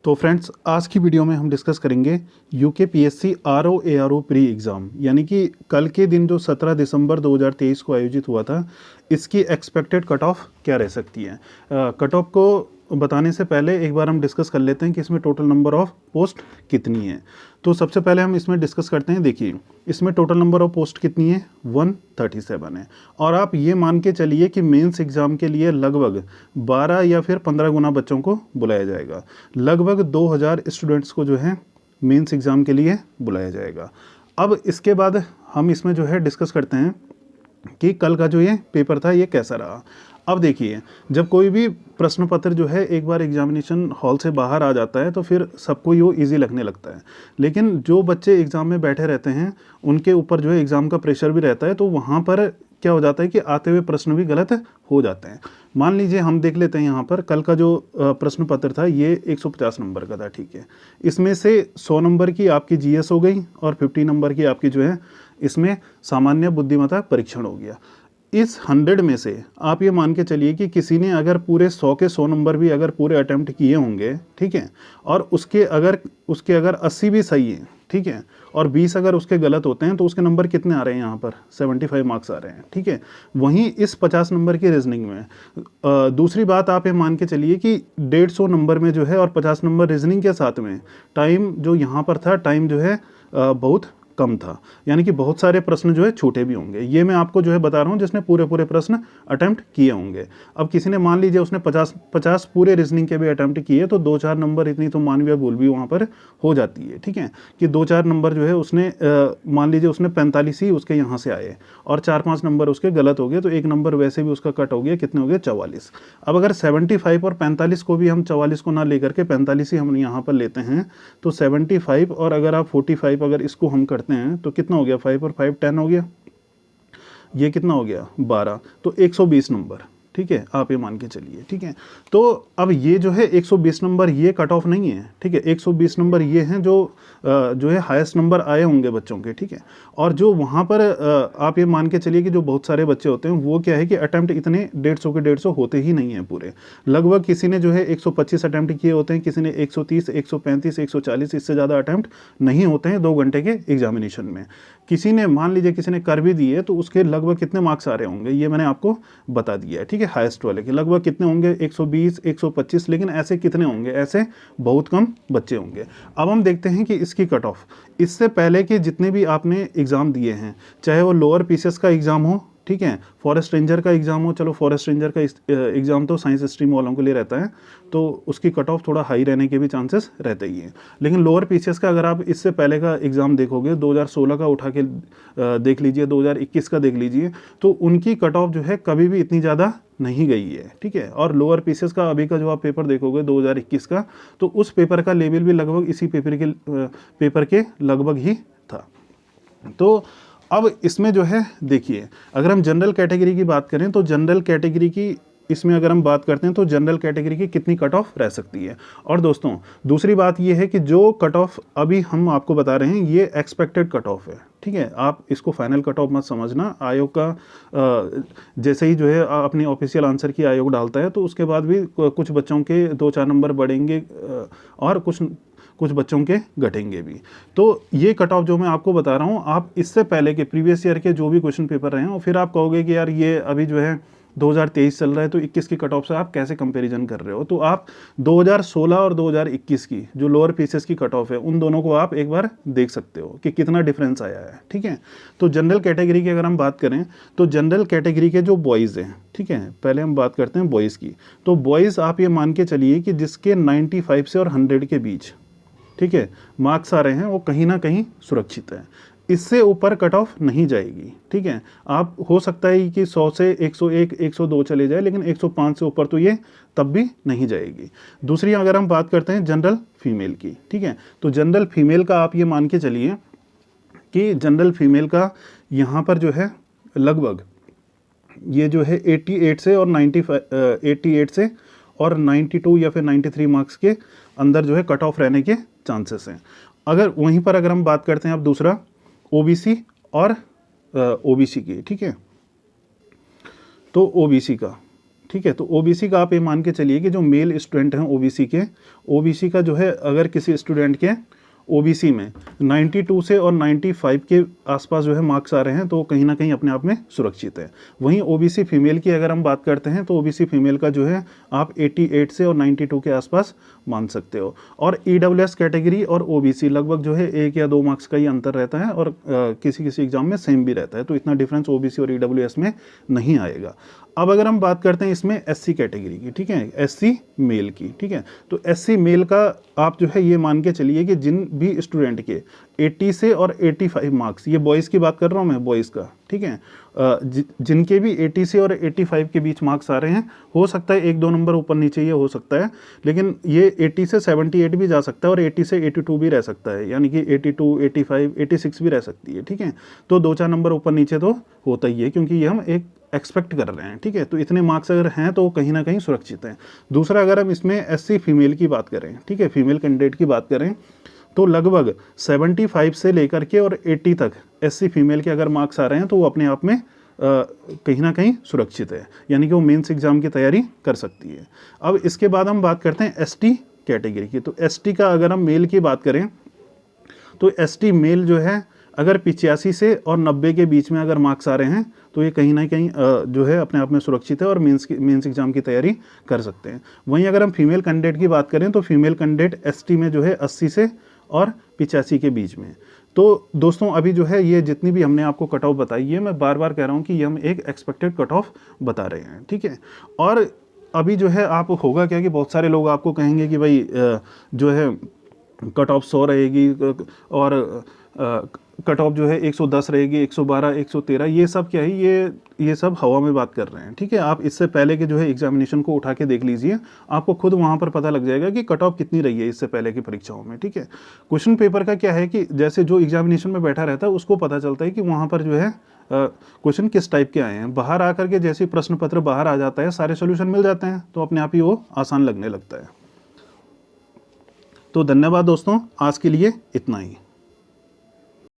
तो फ्रेंड्स, आज की वीडियो में हम डिस्कस करेंगे UK PSC RO ARO pre exam, यानी कि कल के दिन जो 17 दिसंबर 2023 को आयोजित हुआ था, इसकी एक्सपेक्टेड कट ऑफ क्या रह सकती है। कट ऑफ को बताने से पहले एक बार हम डिस्कस कर लेते हैं कि इसमें टोटल नंबर ऑफ पोस्ट कितनी है। तो सबसे पहले हम इसमें डिस्कस करते हैं। देखिए, इसमें टोटल नंबर ऑफ पोस्ट कितनी है, 137 है। और आप ये मान के चलिए कि मेंस एग्ज़ाम के लिए लगभग 12 या फिर 15 गुना बच्चों को बुलाया जाएगा। लगभग 2000 स्टूडेंट्स को जो है मेंस एग्ज़ाम के लिए बुलाया जाएगा। अब इसके बाद हम इसमें जो है डिस्कस करते हैं कि कल का जो ये पेपर था ये कैसा रहा। अब देखिए, जब कोई भी प्रश्न पत्र जो है एक बार एग्जामिनेशन हॉल से बाहर आ जाता है तो फिर सबको ये ईजी लगने लगता है, लेकिन जो बच्चे एग्ज़ाम में बैठे रहते हैं उनके ऊपर जो है एग्ज़ाम का प्रेशर भी रहता है। तो वहाँ पर क्या हो जाता है कि आते हुए प्रश्न भी गलत हो जाते हैं। मान लीजिए, हम देख लेते हैं यहाँ पर कल का जो प्रश्न पत्र था ये 150 नंबर का था, ठीक है। इसमें से 100 नंबर की आपकी जीएस हो गई और 50 नंबर की आपकी जो है इसमें सामान्य बुद्धिमत्ता परीक्षण हो गया। इस 100 में से आप ये मान के चलिए कि किसी ने अगर पूरे 100 के 100 नंबर भी अगर पूरे अटैम्प्ट किए होंगे, ठीक है, और उसके अगर 80 भी सही हैं, ठीक है, और 20 अगर उसके गलत होते हैं तो उसके नंबर कितने आ रहे हैं यहाँ पर, 75 मार्क्स आ रहे हैं, ठीक है। वहीं इस 50 नंबर की रीजनिंग में दूसरी बात आप ये मान के चलिए कि 150 नंबर में जो है और 50 नंबर रीजनिंग के साथ में टाइम जो यहाँ पर था, टाइम जो है बहुत कम था, यानी कि बहुत सारे प्रश्न जो है छोटे भी होंगे। ये मैं आपको जो है बता रहा हूँ जिसने पूरे पूरे प्रश्न अटेम्प्ट किए होंगे। अब किसी ने मान लीजिए उसने 50 पूरे रीजनिंग के भी अटेम्प्ट किए तो 2-4 नंबर इतनी तो मानवीय भूल भी वहाँ पर हो जाती है, ठीक है, कि 2-4 नंबर जो है उसने मान लीजिए उसने 45 ही उसके यहाँ से आए और 4-5 नंबर उसके गलत हो गए, तो एक नंबर वैसे भी उसका कट हो गया, कितने हो गए, 44। अब अगर 75 और 45 को भी हम 44 को ना लेकर के 45 ही हम यहाँ पर लेते हैं तो 75 और अगर आप 45 अगर इसको हम करते हैं तो कितना हो गया, 5 और 5 10 हो गया, ये कितना हो गया, 12, तो 120 नंबर, ठीक है, आप ये मान के चलिए, ठीक है। तो अब ये जो है 120 नंबर ये कट ऑफ नहीं है, ठीक है, 120 नंबर ये हैं जो है हाईएस्ट नंबर आए होंगे बच्चों के, ठीक है। और जो वहाँ पर आप ये मान के चलिए कि जो बहुत सारे बच्चे होते हैं वो क्या है कि अटैम्प्ट इतने 150 के 150 होते ही नहीं हैं पूरे। लगभग किसी ने जो है 125 अटैम्प्ट किए होते हैं, किसी ने 130, 135, 140, इससे ज़्यादा अटैम्प्ट नहीं होते हैं 2 घंटे के एग्जामिनेशन में। किसी ने मान लीजिए किसी ने कर भी दिए तो उसके लगभग कितने मार्क्स आ रहे होंगे ये मैंने आपको बता दिया है, ठीक है। हाईएस्ट वाले के लगभग कितने होंगे, 120, 125, लेकिन ऐसे कितने होंगे, ऐसे बहुत कम बच्चे होंगे। अब हम देखते हैं कि इसकी कट ऑफ इससे पहले के जितने भी आपने एग्ज़ाम दिए हैं, चाहे वो लोअर पीसीएस का एग्ज़ाम हो, ठीक है, फॉरेस्ट रेंजर का एग्ज़ाम हो, चलो फॉरेस्ट रेंजर का एग्ज़ाम तो साइंस स्ट्रीम वालों के लिए रहता है तो उसकी कट ऑफ थोड़ा हाई रहने के भी चांसेस रहते ही हैं। लेकिन लोअर पीसीएस का अगर आप इससे पहले का एग्ज़ाम देखोगे, 2016 का उठा के देख लीजिए, 2021 का देख लीजिए, तो उनकी कट ऑफ जो है कभी भी इतनी ज़्यादा नहीं गई है, ठीक है। और लोअर पीसीएस का अभी का जो आप पेपर देखोगे 2021 का, तो उस पेपर का लेवल भी लगभग इसी पेपर के लगभग ही था। तो अब इसमें जो है देखिए, अगर हम जनरल कैटेगरी की बात करें तो जनरल कैटेगरी की इसमें अगर हम बात करते हैं तो जनरल कैटेगरी की कितनी कट ऑफ रह सकती है। और दोस्तों, दूसरी बात ये है कि जो कट ऑफ अभी हम आपको बता रहे हैं ये एक्सपेक्टेड कट ऑफ है, ठीक है। आप इसको फाइनल कट ऑफ मत समझना। आयोग का जैसे ही जो है अपनी ऑफिशियल आंसर की आयोग डालता है तो उसके बाद भी कुछ बच्चों के 2-4 नंबर बढ़ेंगे और कुछ बच्चों के घटेंगे भी। तो ये कट ऑफ जो मैं आपको बता रहा हूँ, आप इससे पहले के प्रीवियस ईयर के जो भी क्वेश्चन पेपर रहे हैं और फिर आप कहोगे कि यार ये अभी जो है 2023 चल रहा है तो 21 की कट ऑफ से आप कैसे कंपैरिजन कर रहे हो। तो आप 2016 और 2021 की जो लोअर पीसेस की कट ऑफ है उन दोनों को आप एक बार देख सकते हो कि कितना डिफरेंस आया है, ठीक है। तो जनरल कैटेगरी की अगर हम बात करें तो जनरल कैटेगरी के जो बॉयज़ हैं, ठीक है, पहले हम बात करते हैं बॉयज़ की। तो बॉयज़ आप ये मान के चलिए कि जिसके 95 से और 100 के बीच, ठीक है, मार्क्स आ रहे हैं, वो कहीं ना कहीं सुरक्षित है। इससे ऊपर कट ऑफ नहीं जाएगी, ठीक है। आप हो सकता है कि 100 से 101, 102 चले जाए, लेकिन 105 से ऊपर तो ये तब भी नहीं जाएगी। दूसरी अगर हम बात करते हैं जनरल फीमेल की, ठीक है, तो जनरल फीमेल का आप ये मान के चलिए कि जनरल फीमेल का यहाँ पर जो है लगभग ये जो है 88 से और 88 से और 92 या फिर 93 मार्क्स के अंदर जो है कट ऑफ रहने के चांसेस हैं। अगर वहीं पर अगर हम बात करते हैं अब दूसरा ओबीसी और ओबीसी की, ठीक है, तो ओबीसी का ठीक है। तो ओबीसी का आप ये मान के चलिए कि जो मेल स्टूडेंट हैं ओबीसी का जो है अगर किसी स्टूडेंट के ओबीसी में 92 से और 95 के आसपास जो है मार्क्स आ रहे हैं तो कहीं ना कहीं अपने आप में सुरक्षित है। वहीं ओबीसी फीमेल की अगर हम बात करते हैं तो ओबीसी फीमेल का जो है आप 88 से और 92 के आसपास मान सकते हो। और ईडब्ल्यूएस कैटेगरी और ओबीसी लगभग जो है 1 या 2 मार्क्स का ही अंतर रहता है और किसी किसी एग्जाम में सेम भी रहता है, तो इतना डिफरेंस ओबीसी और ईडब्ल्यूएस में नहीं आएगा। अब अगर हम बात करते हैं इसमें एससी कैटेगरी की, ठीक है, एससी मेल की, ठीक है, तो एससी मेल का आप जो है ये मान के चलिए कि जिन भी स्टूडेंट के 80 से और 85 मार्क्स, ये बॉयज़ की बात कर रहा हूँ मैं, बॉयज़ का, ठीक है, जिनके भी 80 से और 85 के बीच मार्क्स आ रहे हैं, हो सकता है 1-2 नंबर ऊपर नीचे ये हो सकता है, लेकिन ये 80 से 78 भी जा सकता है और 80 से 82 भी रह सकता है, यानी कि 82, 85, 86 भी रह सकती है, ठीक है। तो 2-4 नंबर ऊपर नीचे तो होता ही है, क्योंकि ये हम एक एक्सपेक्ट कर रहे हैं, ठीक है। तो इतने मार्क्स अगर हैं तो कहीं ना कहीं सुरक्षित हैं। दूसरा, अगर हम इसमें एससी फीमेल की बात करें, ठीक है, फीमेल कैंडिडेट की बात करें, तो लगभग 75 से लेकर के और 80 तक एससी फीमेल के अगर मार्क्स आ रहे हैं तो वो अपने आप में कहीं ना कहीं सुरक्षित है, यानी कि वो मेंस एग्जाम की तैयारी कर सकती है। अब इसके बाद हम बात करते हैं एसटी कैटेगरी की। तो एसटी का अगर हम मेल की बात करें तो एसटी मेल जो है अगर 85 से और 90 के बीच में अगर मार्क्स आ रहे हैं तो ये कहीं ना कहीं जो है अपने आप में सुरक्षित है और मेंस एग्जाम की तैयारी कर सकते हैं। वहीं अगर हम फीमेल कैंडिडेट की बात करें तो फीमेल कैंडिडेट एसटी में जो है 80 से और 85 के बीच में। तो दोस्तों अभी जो है ये जितनी भी हमने आपको कट ऑफ बताई है, मैं बार बार कह रहा हूँ कि ये हम एक एक्सपेक्टेड कट ऑफ बता रहे हैं, ठीक है। और अभी जो है आप होगा क्या कि बहुत सारे लोग आपको कहेंगे कि भाई जो है कट ऑफ 100 रहेगी और कट ऑफ जो है 110 रहेगी, 112, 113, ये सब क्या है, ये सब हवा में बात कर रहे हैं, ठीक है। आप इससे पहले के जो है एग्जामिनेशन को उठा के देख लीजिए, आपको खुद वहाँ पर पता लग जाएगा कि कट ऑफ कितनी रही है इससे पहले की परीक्षाओं में, ठीक है। क्वेश्चन पेपर का क्या है कि जैसे जो एग्जामिनेशन में बैठा रहता है उसको पता चलता है कि वहाँ पर जो है क्वेश्चन किस टाइप के आए हैं। बाहर आकर के जैसे प्रश्न पत्र बाहर आ जाता है, सारे सोल्यूशन मिल जाते हैं, तो अपने आप ही वो आसान लगने लगता है। तो धन्यवाद दोस्तों, आज के लिए इतना ही।